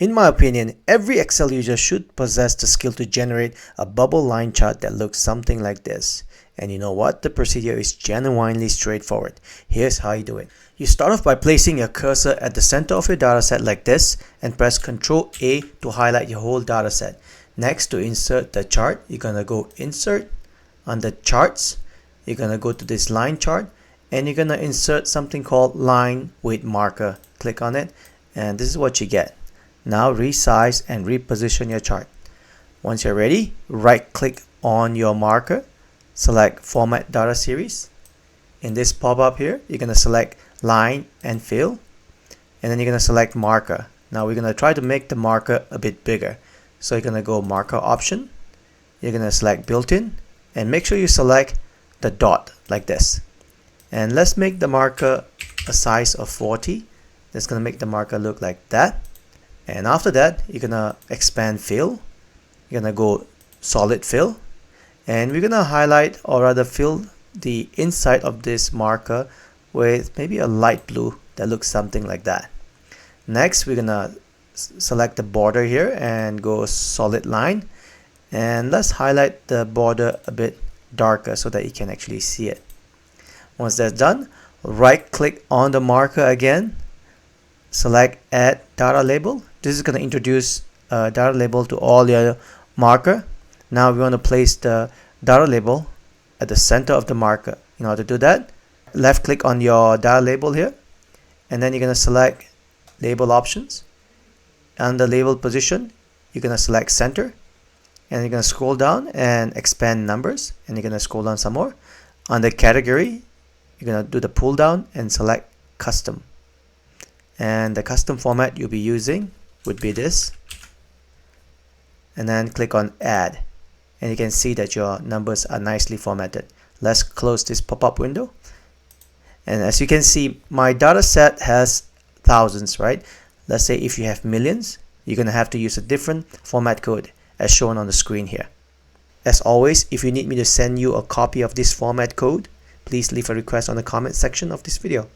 In my opinion, every Excel user should possess the skill to generate a bubble line chart that looks something like this. And you know what? The procedure is genuinely straightforward. Here's how you do it. You start off by placing your cursor at the center of your dataset like this and press Ctrl A to highlight your whole dataset. Next, to insert the chart, you're going to go Insert, under Charts, you're going to go to this line chart and you're going to insert something called Line with Marker. Click on it and this is what you get. Now resize and reposition your chart. Once you're ready, right click on your marker, select Format Data Series. In this pop-up here, you're going to select Line and Fill, and then you're going to select Marker. Now we're going to try to make the marker a bit bigger. So you're going to go Marker Option, you're going to select Built-in, and make sure you select the dot like this. And let's make the marker a size of 40. That's going to make the marker look like that. And after that, you're going to expand fill. You're going to go solid fill. And we're going to highlight, or rather fill the inside of this marker with maybe a light blue that looks something like that. Next, we're going to select the border here and go solid line. And let's highlight the border a bit darker so that you can actually see it. Once that's done, right click on the marker again. Select Add Data Label. This is going to introduce a data label to all your marker. Now we want to place the data label at the center of the marker. In order to do that, left click on your data label here, and then you're going to select Label Options. Under Label Position, you're going to select Center, and you're going to scroll down and expand Numbers, and you're going to scroll down some more. Under Category, you're going to do the pull down and select Custom. And the custom format you'll be using would be this, and then click on Add, and you can see that your numbers are nicely formatted. Let's close this pop-up window, and as you can see, my data set has thousands, right? Let's say if you have millions, you're gonna have to use a different format code as shown on the screen here. As always, if you need me to send you a copy of this format code, please leave a request on the comment section of this video.